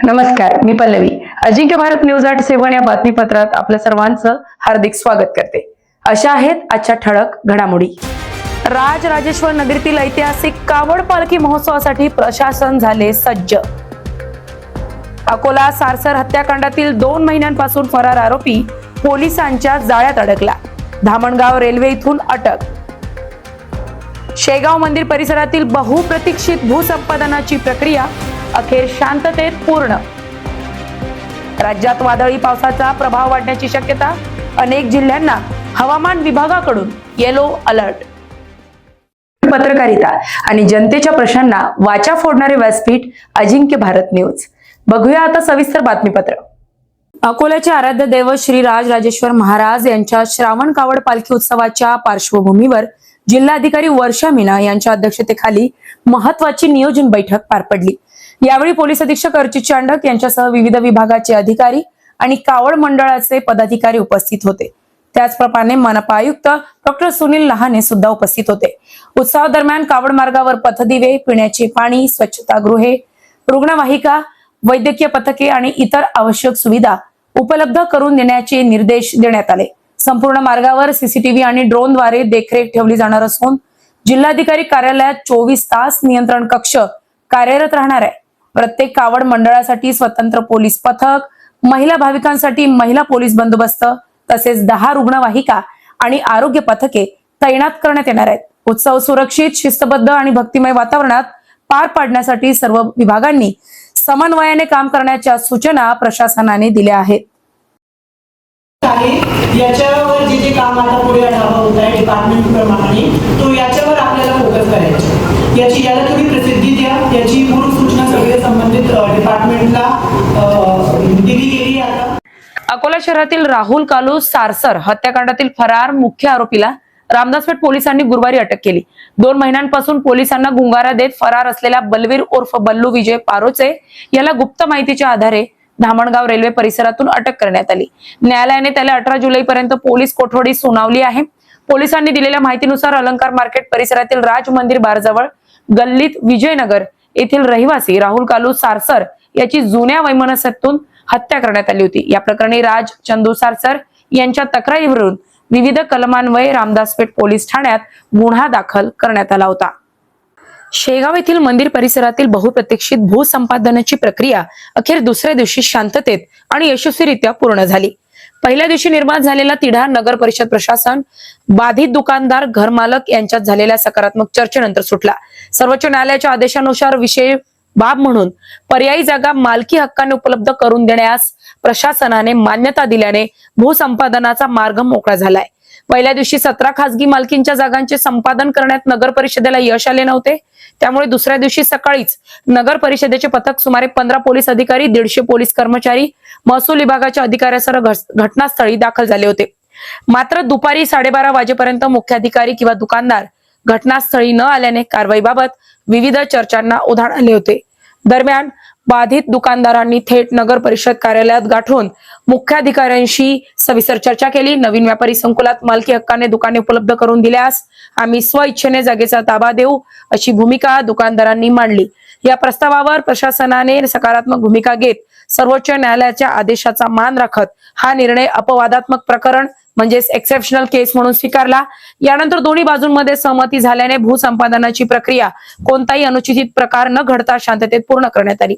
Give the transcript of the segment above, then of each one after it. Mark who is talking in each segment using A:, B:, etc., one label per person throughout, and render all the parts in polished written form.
A: नमस्कार, मी पल्लवी. अजिंक्य भारत न्यूज 8 या बातमीपत्रात आपल्या सर्वांचं हार्दिक स्वागत करते. अशा आहेत आजच्या ठळक घडामोडी. राजराजेश्वर नगरीतील ऐतिहासिक कावड पालखी महोत्सवासाठी प्रशासन झाले सज्ज. अकोला सारसर हत्याकांडातील 2 महिन्यांपासून फरार आरोपी पोलिसांच्या जाळ्यात अडकला. धामणगाव रेल्वे इथून अटक. शेगाव मंदिर परिसरातील बहुप्रतीक्षित भूसंपादनाची प्रक्रिया अखेर शांततेत पूर्ण. राज्यात वादळी पावसाचा प्रभाव वाढण्याची शक्यता. अनेक जिल्ह्यांना हवामान विभागाकडून येलो अलर्ट. पत्रकारिता आणि जनतेच्या प्रश्नांना वाचा फोडणारे व्यासपीठ अजिंक्य भारत न्यूज. बघूया आता सविस्तर बातमीपत्र. अकोल्याचे आराध्य दैवत श्री राजराजेश्वर महाराज यांच्या श्रावण कावड पालखी उत्सवाच्या पार्श्वभूमीवर जिल्हाधिकारी वर्षा मीना यांच्या अध्यक्षतेखाली महत्वाची नियोजन बैठक पार पडली. यावेळी पोलीस अधीक्षक अर्चित चांडक यांच्यासह विविध विभागाचे अधिकारी आणि कावड मंडळाचे पदाधिकारी उपस्थित होते. त्याचप्रमाणे मनपा आयुक्त डॉक्टर सुनील लहाने सुद्धा उपस्थित होते. उत्सवादरम्यान कावड मार्गावर पथदिवे, पिण्याचे पाणी, स्वच्छतागृहे, रुग्णवाहिका, वैद्यकीय पथके आणि इतर आवश्यक सुविधा उपलब्ध करून देण्याचे निर्देश देण्यात आले. संपूर्ण मार्गावर सीसीटीव्ही आणि ड्रोनद्वारे देखरेख ठेवली जाणार असून जिल्हाधिकारी कार्यालयात 24 तास नियंत्रण कक्ष कार्यरत राहणार आहे. प्रत्येक कावड मंडळासाठी स्वतंत्र पोलीस पथक, महिला भाविकांसाठी महिला पोलीस बंदोबस्त तसेच 10 रुग्णवाहिका आणि आरोग्य पथके तैनात करण्यात येणार आहेत. उत्सव सुरक्षित, शिस्तबद्ध आणि भक्तिमय वातावरणात पार पाडण्यासाठी सर्व विभागांनी समन्वयाने काम करण्याच्या सूचना प्रशासनाने दिल्या आहेत.
B: याच्यावर जे काम आता पुढे आढावा होत आहे डिपार्टमेंट प्रमाणे तो याच्यावर आपल्याला फोकस करायचा. याला तुम्ही प्रसिद्धी द्या. याची पूर्व सूचना सगळ्या संबंधित डिपार्टमेंटला दिली गेली आहे. आता
A: अकोला शहरातील राहुल कालू सारसर हत्याकांडातील फरार मुख्य आरोपीला रामदासपेठ पोलिसांनी गुरुवारी अटक केली. 2 महिन्यांपासून पोलिसांना गुंगारा देत फरार असलेल्या बलवीर उर्फ बल्लू विजय पारोचे याला गुप्त माहितीच्या आधारे धामणगाव रेल्वे परिसरातून अटक करण्यात आली. न्यायालयाने त्याला 18 जुलैपर्यंत पोलीस कोठडी सुनावली आहे. पोलिसांनी दिलेल्या माहितीनुसार अलंकार मार्केट परिसरातील राज मंदिर बारजवळ गल्लीत विजयनगर येथील रहिवासी राहुल कालू सारसर याची जुन्या वैमनस्यातून हत्या करण्यात आली होती. या प्रकरणी राज चंदू सारसर यांच्या तक्रारीवरून विविध कलमान्वये रामदासपेठ पोलीस ठाण्यात गुन्हा दाखल करण्यात आला होता. शेगाव येथील मंदिर परिसरातील बहुप्रतीक्षित भूसंपादनाची प्रक्रिया अखेर दुसऱ्या दिवशी शांततेत आणि यशस्वीरित्या पूर्ण झाली. पहिल्या दिवशी निर्माण झालेला तिढा नगर परिषद प्रशासन, बाधित दुकानदार, घरमालक यांच्यात झालेल्या सकारात्मक चर्चेनंतर सुटला. सर्वोच्च न्यायालयाच्या आदेशानुसार विषय बाब म्हणून पर्यायी जागा मालकी हक्काने उपलब्ध करून देण्यास प्रशासनाने मान्यता दिल्याने भूसंपादनाचा मार्ग मोकळा झालाय. पहिल्या दिवशी 17 खासगी मालकींच्या जागांचे संपादन करण्यात नगर परिषदेला यश आले नव्हते. त्यामुळे दुसऱ्या दिवशी सकाळीच नगर परिषदेचे पथक सुमारे 15 पोलीस अधिकारी, 150 पोलीस कर्मचारी, महसूल विभागाच्या अधिकाऱ्यासह घटनास्थळी दाखल झाले होते. मात्र दुपारी 12:30 वाजेपर्यंत मुख्याधिकारी किंवा दुकानदार घटनास्थळी न आल्याने कारवाईबाबत विविध चर्चांना उधाण आले होते. दरम्यान बाधित दुकानदारांनी थेट नगर परिषद कार्यालयात गाठून मुख्याधिकाऱ्यांशी सविस्तर चर्चा केली. नवीन व्यापारी संकुलात मालकी हक्काने दुकाने उपलब्ध करून दिल्यास आम्ही स्वइच्छेने जागेचा ताबा देऊ अशी भूमिका दुकानदारांनी मांडली. या प्रस्तावावर प्रशासनाने सकारात्मक भूमिका घेत सर्वोच्च न्यायालयाच्या आदेशाचा मान राखत हा निर्णय अपवादात्मक प्रकरण म्हणजेच एक्सेप्शनल केस म्हणून स्वीकारला. यानंतर दोन्ही बाजूंमध्ये सहमती झाल्याने भूसंपादनाची प्रक्रिया कोणताही अनुचित प्रकार न घडता शांततेत पूर्ण करण्यात आली.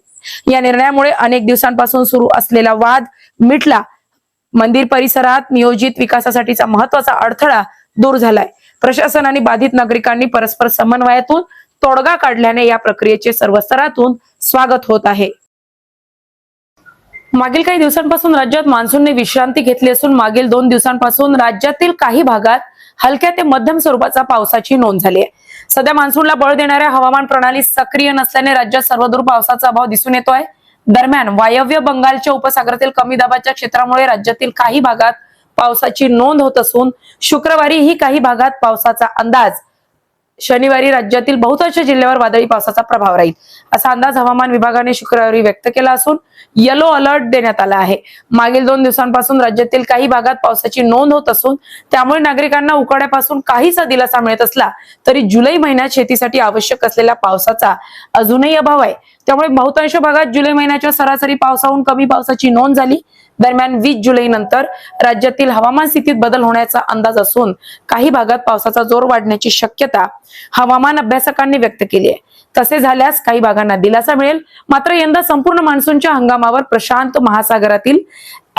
A: या निर्णयामुळे अनेक दिवसांपासून सुरू असलेला वाद मिटला. मंदिर परिसरात नियोजित विकासासाठीचा महत्वाचा अडथळा दूर झालाय. प्रशासन आणि बाधित नागरिकांनी परस्पर समन्वयातून तोडगा काढल्याने या प्रक्रियेचे सर्व स्तरातून स्वागत होत आहे. मागील काही दिवसांपासून राज्यात मान्सूनने विश्रांती घेतली असून मागील 2 दिवसांपासून राज्यातील काही भागात हलक्या ते मध्यम स्वरूपाचा पावसाची नोंद झाली आहे. सध्या मान्सूनला बळ देणाऱ्या हवामान प्रणाली सक्रिय नसल्याने राज्यात सर्वदूर पावसाचा अभाव दिसून येतोय. दरम्यान वायव्य बंगालच्या उपसागरातील कमी दाबाच्या क्षेत्रामुळे राज्यातील काही भागात पावसाची नोंद होत असून शुक्रवारी ही काही भागात पावसाचा अंदाज. शनिवारी राज्यातील बहुतांश जिल्ह्यावर वादळी पावसाचा प्रभाव राहील असा अंदाज हवामान विभागाने शुक्रवारी व्यक्त केला असून येलो अलर्ट देण्यात आला आहे. मागील 2 दिवसांपासून राज्यातील काही भागात पावसाची नोंद होत असून त्यामुळे नागरिकांना उकाड्यापासून काहीसा दिलासा मिळत असला तरी जुलै महिन्यात शेतीसाठी आवश्यक असलेल्या पावसाचा अजूनही अभाव आहे. त्यामुळे बहुतांश भागात जुलै महिन्याच्या सरासरी पावसाहून कमी पावसाची नोंद झाली. दरम्यान 20 जुलै नंतर राज्यातील हवामान स्थितीत बदल होण्याचा अंदाज असून काही भागात पावसाचा जोर वाढण्याची शक्यता हवामान अभ्यासकांनी व्यक्त केली आहे. तसे झाल्यास काही भागांना दिलासा मिळेल. मात्र यंदा संपूर्ण मान्सूनच्या हंगामावर प्रशांत महासागरातील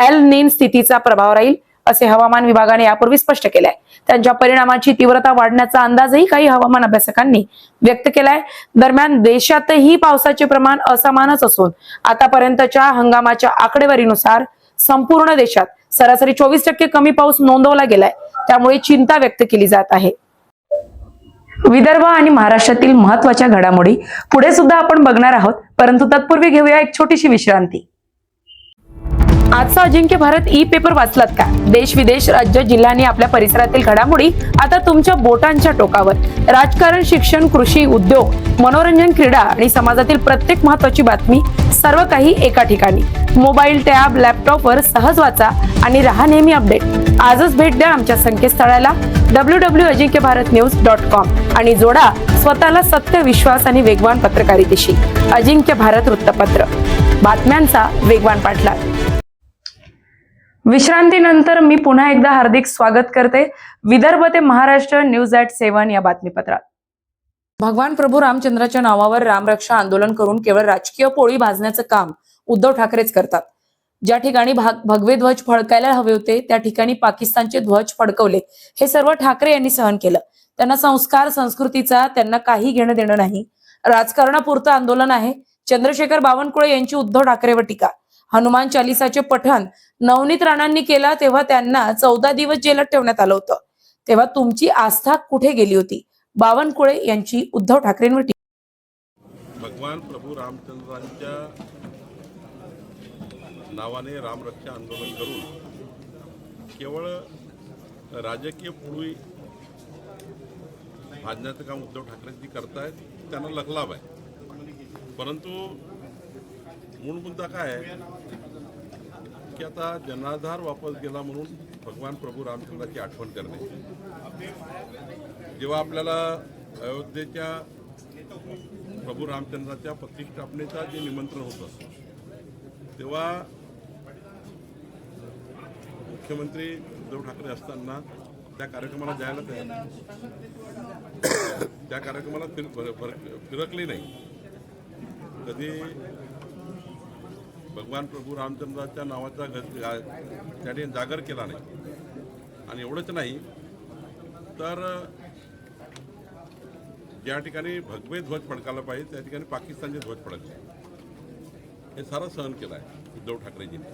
A: एल नीन स्थितीचा प्रभाव राहील असे हवामान विभागाने यापूर्वी स्पष्ट केले आहे. त्यांच्या परिणामाची तीव्रता वाढण्याचा अंदाजही काही हवामान अभ्यासकांनी व्यक्त केलाय. दरम्यान देशातही पावसाचे प्रमाण असमानच असून आतापर्यंतच्या हंगामाच्या आकडेवारीनुसार संपूर्ण देशात सरासरी 24% कमी पाऊस नोंदवला गेलाय. त्यामुळे चिंता व्यक्त केली जात आहे. विदर्भ आणि महाराष्ट्रातील महत्त्वाच्या घडामोडी पुढे सुद्धा आपण बघणार आहोत, परंतु तत्पूर्वी घेऊया एक छोटीशी विश्रांती. आजचा अजिंक्य भारत ई पेपर वाचलात का? देश विदेश राज्य जिल्हा आणि आपल्या परिसरातील घडामोडी आता तुमच्या बोटांच्या टोकावर. राजकारण, शिक्षण, कृषी, उद्योग, मनोरंजन, क्रीडा आणि समाजातील प्रत्येक महत्त्वाची बातमी सर्व काही एका ठिकाणी. मोबाईल, टॅब, लॅपटॉपवर सहज वाचा आणि रहा नेहमी अपडेट. आजच भेट द्या आमच्या संकेतस्थळाला www.ajinkyaBharatnews.com आणि जोडा स्वतःला सत्य, विश्वास आणि वेगवान पत्रकारितेशी. अजिंक्य भारत वृत्तपत्र, बातम्यांचा वेगवान पाठलाग. विश्रांतीनंतर मी पुन्हा एकदा हार्दिक स्वागत करते विदर्भ ते महाराष्ट्र न्यूज @7 या बातमीपत्रात. भगवान प्रभू रामचंद्राच्या नावावर रामरक्षा आंदोलन करून केवळ राजकीय पोळी भाजण्याचं काम उद्धव ठाकरेच करतात. ज्या ठिकाणी भगवे ध्वज फडकायला हवे होते त्या ठिकाणी पाकिस्तानचे ध्वज फडकवले. हे सर्व ठाकरे यांनी सहन केलं. त्यांना संस्कार, संस्कृतीचा त्यांना काही घेणं देणं नाही. राजकारणापुरतं आंदोलन आहे. चंद्रशेखर बावनकुळे यांची उद्धव ठाकरेवर टीका. हनुमान चालिसाचे पठण नवनीत राणांनी केला तेव्हा त्यांना 14 दिवस जेलात ठेवण्यात आलं होतं. तेव्हा तुमची आस्था कुठे गेली होती? बावनकुळे यांची उद्धव ठाकरेंवर टीका.
C: भगवान प्रभू रामचंद्रांच्या नावाने रामरक्षा आंदोलन करून केवळ राजकीय पोळी भाजण्याचं काम उद्धव ठाकरेंची करतायत. त्यांना लखलाभ आहे. परंतु मूळ मुद्दा काय आहे की आता जनाधार वापस गेला म्हणून भगवान प्रभू रामचंद्राची आठवण करणे. जेव्हा आपल्याला अयोध्येच्या प्रभू रामचंद्राच्या प्रतिष्ठापनेचा जे निमंत्रण होतं तेव्हा मुख्यमंत्री उद्धव ठाकरे असताना त्या कार्यक्रमाला जायला तयार नाही. त्या कार्यक्रमाला फिरकले नाही. कधी भगवान प्रभू रामचंद्राच्या नावाचा त्या ठिकाणी जागर केला नाही. आणि एवढंच नाही तर ज्या ठिकाणी भगवे ध्वज फडकायला पाहिजे त्या ठिकाणी पाकिस्तानचे ध्वज फडकले. हे सारं सहन केलं आहे उद्धव ठाकरेजींनी.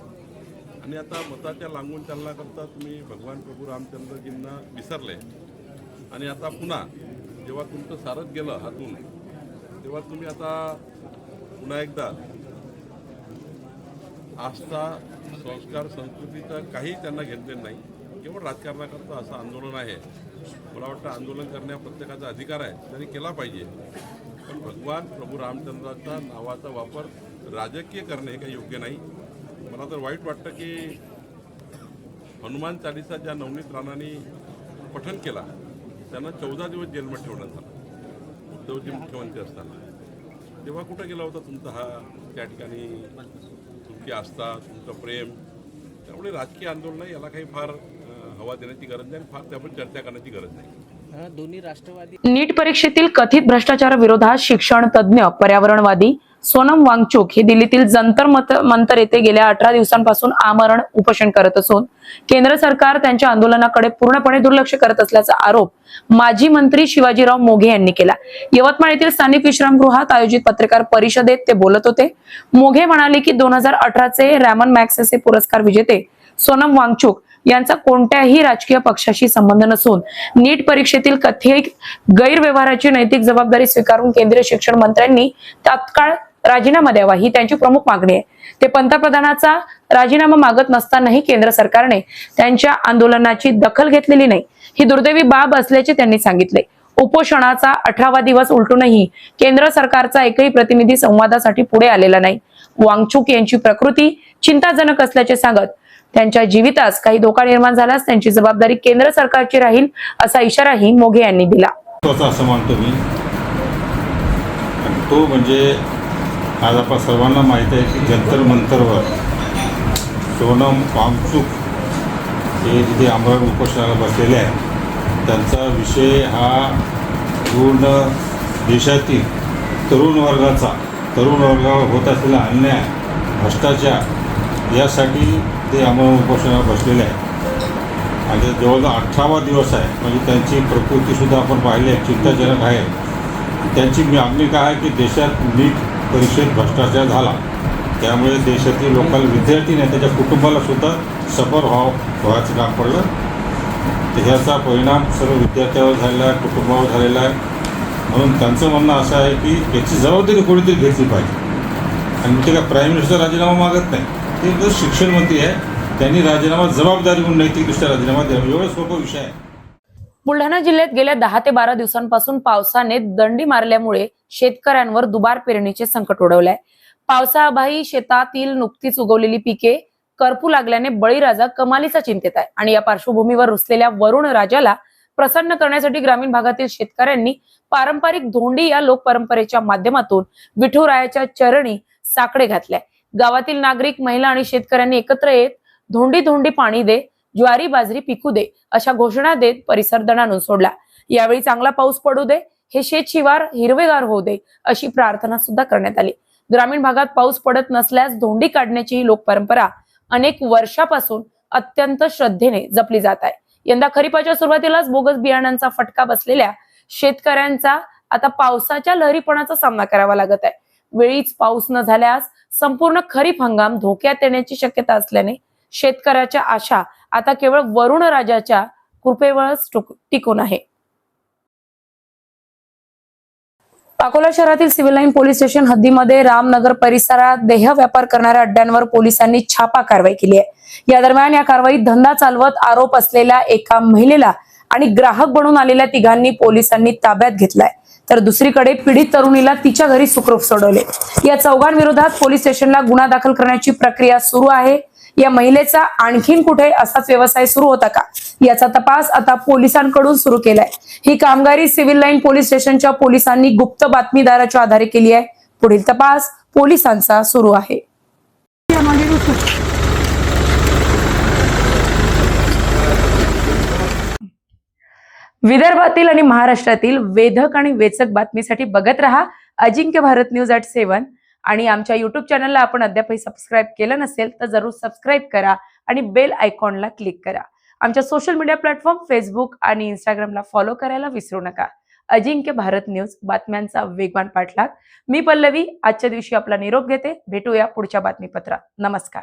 C: आणि आता मताच्या लागून चालण्याकरता तुम्ही भगवान प्रभू रामचंद्रजींना विसरले. आणि आता पुन्हा जेव्हा तुमचं सारच गेलं हातून तेव्हा तुम्ही आता पुन्हा एकदा आस्था, संस्कार, संस्कृतीचं काही त्यांना घेतलेलं नाही. केवळ राजकारणाकरता असं आंदोलन आहे. मला वाटतं आंदोलन करण्या प्रत्येकाचा अधिकार आहे, त्यांनी केला पाहिजे. पण भगवान प्रभू रामचंद्राच्या नावाचा वापर राजकीय करणे हे काही योग्य नाही. मला तर वाईट वाटतं की हनुमान चालिसा ज्या नवनीत राणांनी पठण केला त्यांना 14 दिवस जेलमध्ये ठेवण्यात आलं. उद्धवजी मुख्यमंत्री असताना तेव्हा कुठं गेला होता तुमचा हा त्या ठिकाणी तुमची आस्था, तुमचं प्रेम? त्यामुळे राजकीय आंदोलन याला काही फार हवा देण्याची गरज नाही. फार त्यावर चर्चा करण्याची गरज नाही.
D: दोन्ही राष्ट्रवादी
A: नीट परीक्षेतील कथित भ्रष्टाचाराविरोधात शिक्षण तज्ज्ञ, पर्यावरणवादी सोनम वांगचुक हे दिल्लीतील जंतर मंतर येथे गेल्या 18 दिवसांपासून आमरण उपोषण करत असून केंद्र सरकार त्यांच्या आंदोलनाकडे पूर्णपणे दुर्लक्ष करत असल्याचा आरोप माजी मंत्री शिवाजीराव मोघे यांनी केला. यवतमाळ येथील स्थानिक विश्रामगृहात आयोजित पत्रकार परिषदेत ते बोलत होते. मोघे म्हणाले की 2018चे रॅमन मॅग्सेसे पुरस्कार विजेते सोनम वांगचुक यांचा कोणत्याही राजकीय पक्षाशी संबंध नसून नीट परीक्षेतील कथित गैरव्यवहाराची नैतिक जबाबदारी स्वीकारून केंद्रीय शिक्षण मंत्र्यांनी तात्काळ राजीनामा द्यावा ही त्यांची प्रमुख मागणी आहे. ते पंतप्रधानाचा राजीनामा मागत नसतानाही केंद्र सरकारने त्यांच्या आंदोलनाची दखल घेतलेली नाही ही दुर्दैवी बाब असल्याचे त्यांनी सांगितले. उपोषणाचा 18वा दिवस उलटूनही केंद्र सरकारचा एकही प्रतिनिधी संवादासाठी पुढे आलेला नाही. वांगचुक यांची प्रकृती चिंताजनक असल्याचे सांगत त्यांच्या जीवितास काही धोका निर्माण झाल्यास त्यांची जबाबदारी केंद्र सरकारची राहील असा इशाराही मोघे यांनी दिला.
E: असं मानतो मी. तो म्हणजे आज आपण सर्वांना माहीत आहे की जंतर मंतरवर सोनम वांगचूक हे जिथे आमरण उपोषणाला बसलेले आहेत त्यांचा विषय हा पूर्ण देशातील तरुण वर्गावर होत असलेला अन्याय भ्रष्टाचार यासाठी ते आमरण उपोषणाला बसलेले आहेत आणि जवळजवळ 18वा दिवस आहे. म्हणजे त्यांची प्रकृतीसुद्धा आपण पाहिली आहे, चिंताजनक आहे. त्यांची मागणी काय आहे की देशात नीट परीक्षेत भ्रष्टाचार झाला, त्यामुळे देशातील लोकांना विद्यार्थी नाही त्याच्या कुटुंबाला सुद्धा सफर व्हायचं काम पडलं. तर ह्याचा परिणाम सर्व विद्यार्थ्यावर झालेला आहे, कुटुंबावर झालेला आहे. म्हणून त्यांचं म्हणणं असं आहे की याची जबाबदारी कोणीतरी घेतली पाहिजे. आणि मी ते काय प्राईम मिनिस्टर राजीनामा मागत नाही, ते जर शिक्षण मंत्री आहे त्यांनी राजीनामा जबाबदारी म्हणून नैतिकदृष्ट्या राजीनामा द्यावा, एवढा सोपा विषय आहे.
A: बुलढाणा जिल्ह्यात गेल्या 10 ते 12 दिवसांपासून पावसाने दंडी मारल्यामुळे शेतकऱ्यांवर दुबार पेरणीचे संकट ओढवलंय. पावसाअभावी शेतातील नुकतीच उगवलेली पिके करपू लागल्याने बळीराजा कमालीचा चिंतेत आहे. आणि या पार्श्वभूमीवर रुसलेल्या वरुण राजाला प्रसन्न करण्यासाठी ग्रामीण भागातील शेतकऱ्यांनी पारंपरिक धोंडी या लोकपरंपरेच्या माध्यमातून विठुरायाच्या चरणी साकडे घातले. गावातील नागरिक, महिला आणि शेतकऱ्यांनी एकत्र येत धोंडी धोंडी पाणी दे, ज्वारी बाजरी पिकू दे अशा घोषणा देत परिसर दणाणून सोडला. यावेळी चांगला पाऊस पडू दे, हे शेत शिवार हिरवेगार होऊ दे अशी प्रार्थना सुद्धा करण्यात आली. ग्रामीण भागात पाऊस पडत नसल्यास धोंडी काढण्याची ही लोकपरंपरा अनेक वर्षापासून अत्यंत श्रद्धेने जपली जात आहे. यंदा खरीपाच्या सुरुवातीलाच बोगस बियाणांचा फटका बसलेल्या शेतकऱ्यांचा आता पावसाच्या लहरीपणाचा सामना करावा लागत आहे. वेळीच पाऊस न झाल्यास संपूर्ण खरीप हंगाम धोक्यात येण्याची शक्यता असल्याने शेतकऱ्याच्या आशा आता केवळ वरुण राजाच्या कृपेवरच टिकून आहे. अकोला शहरातील सिव्हिल लाईन पोलीस स्टेशन हद्दीमध्ये रामनगर परिसरात देह व्यापार करणाऱ्या अड्ड्यांवर पोलिसांनी छापा कारवाई केली आहे. या दरम्यान या कारवाईत धंदा चालवत आरोप असलेल्या एका महिलेला आणि ग्राहक बनून आलेल्या तिघांनी पोलिसांनी ताब्यात घेतलाय. तर दुसरीकडे पीडित तरुणीला तिच्या घरी सुखरूप सोडवले. या चौघांविरोधात पोलीस स्टेशनला गुन्हा दाखल करण्याची प्रक्रिया सुरू आहे. या महिलेचा आणखीन कुठे असाच व्यवसाय सुरू होता का याचा तपास आता पोलिसांकडून सुरू केलाय. ही कामगिरी सिव्हिल लाईन पोलीस स्टेशनच्या पोलिसांनी गुप्त बातमीदाराच्या आधारे केली आहे. पुढील तपास पोलिसांचा सुरू आहे. विदर्भातील आणि महाराष्ट्रातील वेधक आणि वेचक बातमीसाठी बघत रहा अजिंक्य भारत न्यूज @7. आणि आमच्या युट्यूब चॅनलला आपण अद्यापही सबस्क्राईब केलं नसेल तर जरूर सबस्क्राईब करा आणि बेल आयकॉनला क्लिक करा. आमच्या सोशल मीडिया प्लॅटफॉर्म फेसबुक आणि इंस्टाग्रामला फॉलो करायला विसरू नका. अजिंक्य भारत न्यूज, बातम्यांचा वेगवान पाठलाग. मी पल्लवी आजच्या दिवशी आपला निरोप घेते. भेटूया पुढच्या बातमीपत्रात. नमस्कार.